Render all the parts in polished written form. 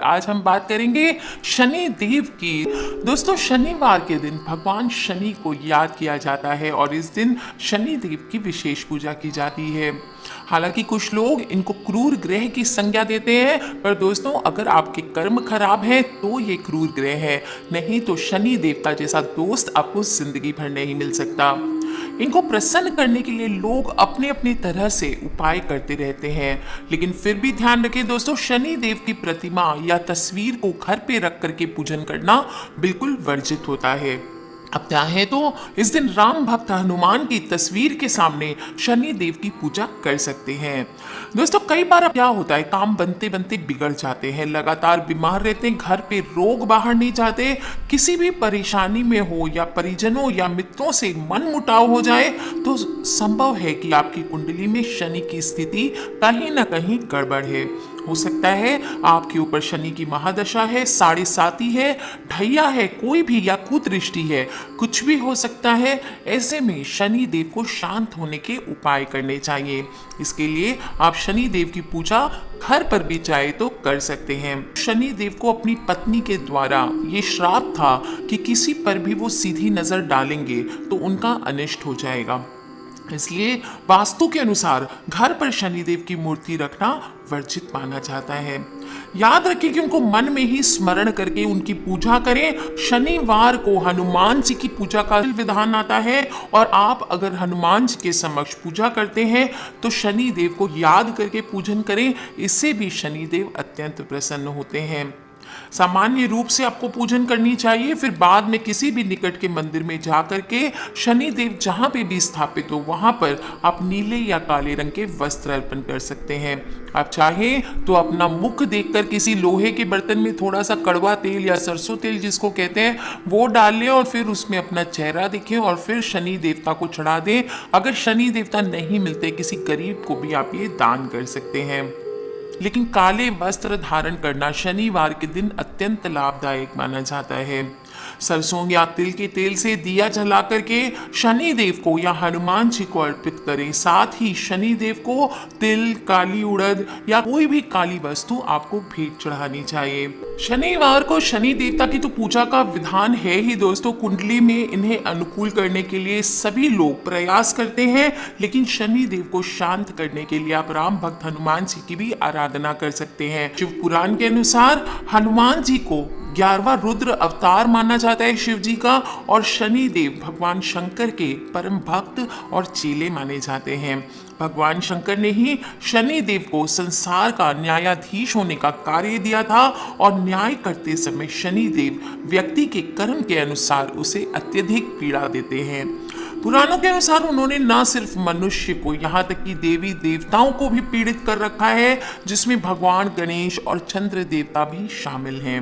आज हम बात करेंगे शनि देव की। दोस्तों, शनिवार के दिन भगवान शनि को याद किया जाता है और इस दिन शनि देव की विशेष पूजा की जाती है। हालांकि कुछ लोग इनको क्रूर ग्रह की संज्ञा देते हैं, पर दोस्तों अगर आपके कर्म खराब हैं तो ये क्रूर ग्रह है, नहीं तो शनि देवता जैसा दोस्त आपको जिंदगी भर नहीं मिल सकता। इनको प्रसन्न करने के लिए लोग अपने अपने तरह से उपाय करते रहते हैं, लेकिन फिर भी ध्यान रखें दोस्तों, शनि देव की प्रतिमा या तस्वीर को घर पे रख करके पूजन करना बिल्कुल वर्जित होता है। अब चाहे तो इस दिन राम भक्त हनुमान की तस्वीर के सामने शनि देव की पूजा कर सकते हैं। दोस्तों, कई बार अब क्या होता है, काम बनते बनते बिगड़ जाते हैं, लगातार बीमार रहते हैं, घर पे रोग बाहर नहीं जाते, किसी भी परेशानी में हो या परिजनों या मित्रों से मन मुटाव हो जाए तो संभव है कि आपकी कुंडली में शनि की स्थिति कहीं ना कहीं गड़बड़ है। हो सकता है आपके ऊपर शनि की महादशा है, साढ़े साती है, ढैया है, कोई भी या कुदृष्टि है, कुछ भी हो सकता है। ऐसे में शनि देव को शांत होने के उपाय करने चाहिए। इसके लिए आप शनि देव की पूजा घर पर भी चाहे तो कर सकते हैं। शनि देव को अपनी पत्नी के द्वारा ये श्राप था कि किसी पर भी वो सीधी नजर डालेंगे तो उनका अनिष्ट हो जाएगा, इसलिए वास्तु के अनुसार घर पर शनिदेव की मूर्ति रखना वर्जित माना जाता है। याद रखें कि उनको मन में ही स्मरण करके उनकी पूजा करें। शनिवार को हनुमान जी की पूजा का विधान आता है और आप अगर हनुमान जी के समक्ष पूजा करते हैं तो शनि देव को याद करके पूजन करें, इससे भी शनिदेव अत्यंत प्रसन्न होते हैं। सामान्य रूप से आपको पूजन करनी चाहिए, फिर बाद में किसी भी निकट के मंदिर में जा करके शनि देव जहाँ पे भी स्थापित हो वहाँ पर आप नीले या काले रंग के वस्त्र अर्पण कर सकते हैं। आप चाहें तो अपना मुख देखकर किसी लोहे के बर्तन में थोड़ा सा कड़वा तेल या सरसों तेल जिसको कहते हैं वो डाल लें और फिर उसमें अपना चेहरा देखें और फिर शनि देवता को चढ़ा दें। अगर शनि देवता नहीं मिलते, किसी गरीब को भी आप ये दान कर सकते हैं। लेकिन काले वस्त्र धारण करना शनिवार के दिन अत्यंत लाभदायक माना जाता है। सरसों या तिल के तेल से दिया जला करके शनि देव को या हनुमान जी को अर्पित करें। साथ ही शनि देव को तिल, काली उड़द या कोई भी काली वस्तु आपको भेंट चढ़ानी चाहिए। शनिवार को शनि देवता की तो पूजा का विधान है ही दोस्तों, कुंडली में इन्हें अनुकूल करने के लिए सभी लोग प्रयास करते हैं, लेकिन शनि देव को शांत करने के लिए आप राम भक्त हनुमान जी की भी आराधना कर सकते हैं। शिव पुराण के अनुसार हनुमान जी को 11वां रुद्र अवतार माना जाता है शिव जी का, और शनि देव भगवान शंकर के परम भक्त और चेले माने जाते हैं। भगवान शंकर ने ही शनि देव को संसार का न्यायाधीश होने का कार्य दिया था और न्याय करते समय शनि देव व्यक्ति के कर्म के अनुसार उसे अत्यधिक पीड़ा देते हैं। पुराणों के अनुसार उन्होंने न सिर्फ मनुष्य को, यहाँ तक कि देवी देवताओं को भी पीड़ित कर रखा है, जिसमें भगवान गणेश और चंद्र देवता भी शामिल हैं।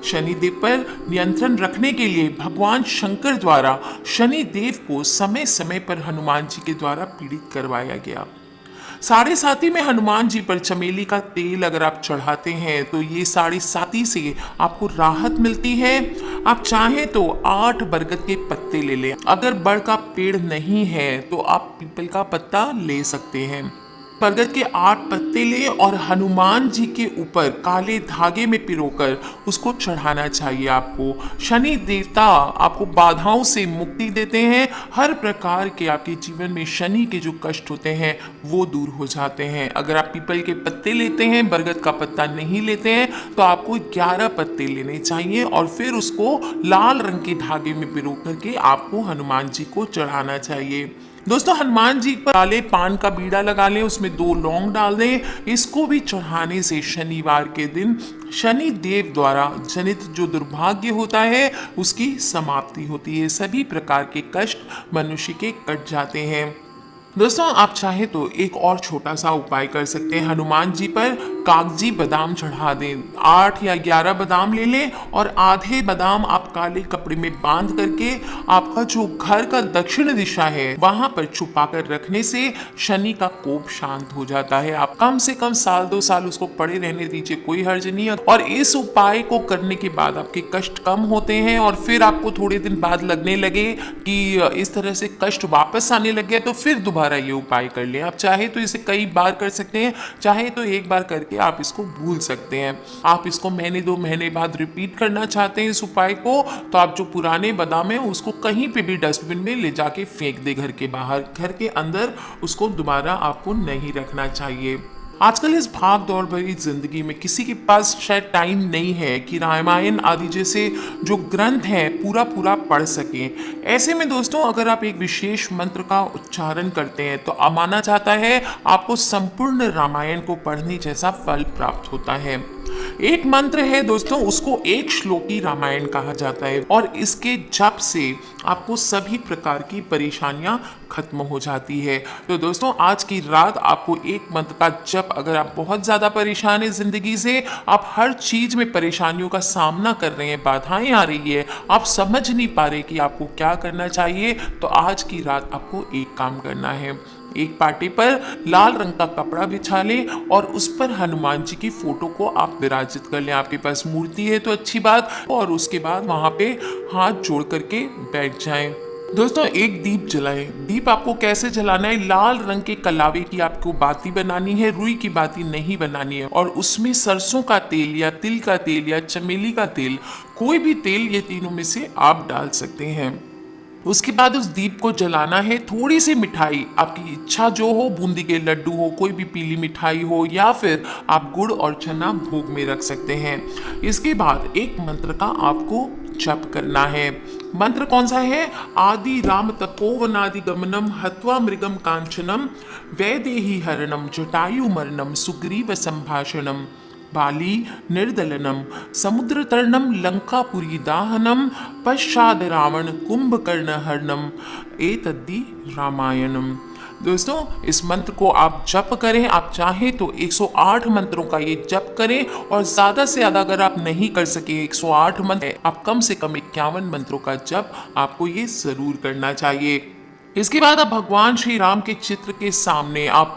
शनि देव पर नियंत्रण रखने के लिए भगवान शंकर द्वारा शनि देव को समय समय पर हनुमान जी के द्वारा पीड़ित करवाया गया। साढ़े साती में हनुमान जी पर चमेली का तेल अगर आप चढ़ाते हैं तो ये साढ़े साती से आपको राहत मिलती है। आप चाहें तो 8 बरगद के पत्ते ले लें। अगर बड़ का पेड़ नहीं है तो आप पीपल का पत्ता ले सकते हैं। बरगद के 8 पत्ते लें और हनुमान जी के ऊपर काले धागे में पिरोकर उसको चढ़ाना चाहिए आपको। शनि देवता आपको बाधाओं से मुक्ति देते हैं। हर प्रकार के आपके जीवन में शनि के जो कष्ट होते हैं वो दूर हो जाते हैं। अगर आप पीपल के पत्ते लेते हैं, बरगद का पत्ता नहीं लेते हैं, तो आपको 11 पत्ते लेने चाहिए और फिर उसको लाल रंग के धागे में पिरो करके आपको हनुमान जी को चढ़ाना चाहिए। दोस्तों, हनुमान जी पर काले पान का बीड़ा लगा लें, उसमें 2 लौंग डाल दें। इसको भी चढ़ाने से शनिवार के दिन शनि देव द्वारा जनित जो दुर्भाग्य होता है उसकी समाप्ति होती है। सभी प्रकार के कष्ट मनुष्य के कट जाते हैं। दोस्तों, आप चाहें तो एक और छोटा सा उपाय कर सकते हैं। हनुमान जी पर कागजी बादाम चढ़ा दें। 8 या 11 बादाम ले लें और आधे बादाम आप आप काले कपड़े में बांध करके आपका जो घर का दक्षिण दिशा है वहां पर छुपा कर रखने से शनि का कोप शांत हो जाता है। आप कम से कम साल 2 साल उसको पड़े रहने दीजिए, कोई हर्ज नहीं है। और इस उपाय को करने के बाद आपके कष्ट कम होते हैं और फिर आपको थोड़े दिन बाद लगने लगे कि इस तरह से कष्ट वापस आने लग गया, तो फिर दोबारा ये उपाय कर लें। आप चाहे तो इसे कई बार कर सकते हैं, चाहे तो एक बार करके आप इसको भूल सकते हैं। आप इसको महीने 2 महीने बाद रिपीट करना चाहते हैं इस उपाय को, तो आप जो पुराने बादाम है उसको कहीं पे भी डस्टबिन में ले जाके फेंक दे घर के बाहर। घर के अंदर उसको दोबारा आपको नहीं रखना चाहिए। आजकल इस भाग दौड़ भरी जिंदगी में किसी के पास शायद टाइम नहीं है कि रामायण आदि जैसे जो ग्रंथ हैं पूरा पूरा पढ़ सकें। ऐसे में दोस्तों अगर आप एक विशेष मंत्र का उच्चारण करते हैं तो माना जाता है आपको संपूर्ण रामायण को पढ़ने जैसा फल प्राप्त होता है। एक मंत्र है दोस्तों, उसको एक श्लोकी रामायण कहा जाता है और इसके जप से आपको सभी प्रकार की परेशानियां खत्म हो जाती है। तो दोस्तों आज की रात आपको एक मंत्र का जप, अगर आप बहुत ज्यादा परेशान है जिंदगी से, आप हर चीज में परेशानियों का सामना कर रहे हैं, बाधाएं आ रही है, आप समझ नहीं पा रहे कि आपको क्या करना चाहिए, तो आज की रात आपको एक काम करना है। एक पार्टी पर लाल रंग का कपड़ा बिछा लें और उस पर हनुमान जी की फोटो को आप विराजित कर लें। आपके पास मूर्ति है तो अच्छी बात, और उसके बाद वहां पे हाथ जोड़ करके बैठ जाएं। दोस्तों एक दीप जलाएं। दीप आपको कैसे जलाना है? लाल रंग के कलावे की आपको बाती बनानी है, रुई की बाती नहीं बनानी है, और उसमें सरसों का तेल या तिल का तेल या चमेली का तेल, कोई भी तेल, ये तीनों में से आप डाल सकते हैं। उसके बाद उस दीप को जलाना है। थोड़ी सी मिठाई, आपकी इच्छा जो हो, बूंदी के लड्डू हो, कोई भी पीली मिठाई हो, या फिर आप गुड़ और चना भोग में रख सकते हैं। इसके बाद एक मंत्र का आपको जप करना है। मंत्र कौन सा है? आदि राम तपोवनादि गमनम हत्वा मृगम कांचनम वैदेही हरणम जटायु मरणम सुग्रीव संभाषणम बाली निर्दलनम समुद्र तरणम लंकापुरी दाहनम पश्चाद रावण कुंभकर्ण हरणम एतद्धि रामायणम। दोस्तों इस मंत्र को आप जप करें। आप चाहें तो 108 मंत्रों का ये जप करें, और ज्यादा से ज्यादा अगर आप नहीं कर सके 108 मंत्र, आप कम से कम 51 मंत्रों का जप आपको ये जरूर करना चाहिए। इसके बाद आप भगवान श्री राम के चित्र के सामने आप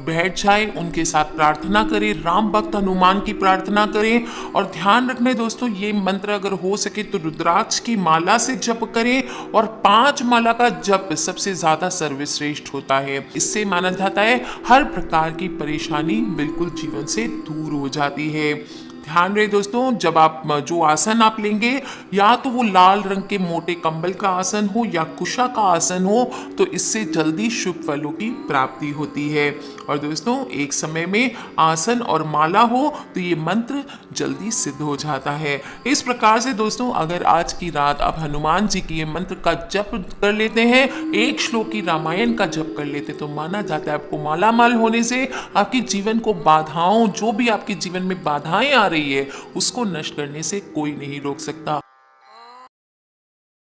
बैठ जाए, उनके साथ प्रार्थना करें, राम भक्त हनुमान की प्रार्थना करें। और ध्यान रखना दोस्तों, ये मंत्र अगर हो सके तो रुद्राक्ष की माला से जप करें, और 5 माला का जप सबसे ज्यादा सर्वश्रेष्ठ होता है। इससे माना जाता है हर प्रकार की परेशानी बिल्कुल जीवन से दूर हो जाती है। ध्यान रहे दोस्तों, जब आप जो आसन आप लेंगे, या तो वो लाल रंग के मोटे कंबल का आसन हो या कुशा का आसन हो, तो इससे जल्दी शुभ फलों की प्राप्ति होती है। और दोस्तों एक समय में आसन और माला हो तो ये मंत्र जल्दी सिद्ध हो जाता है। इस प्रकार से दोस्तों अगर आज की रात आप हनुमान जी की ये मंत्र का जप कर लेते हैं, एक श्लोक की रामायण का जप कर लेते, तो माना जाता है आपको मालामाल होने से, आपके जीवन को बाधाओं, जो भी आपके जीवन में बाधाएं आ रही है, उसको नष्ट करने से कोई नहीं रोक सकता।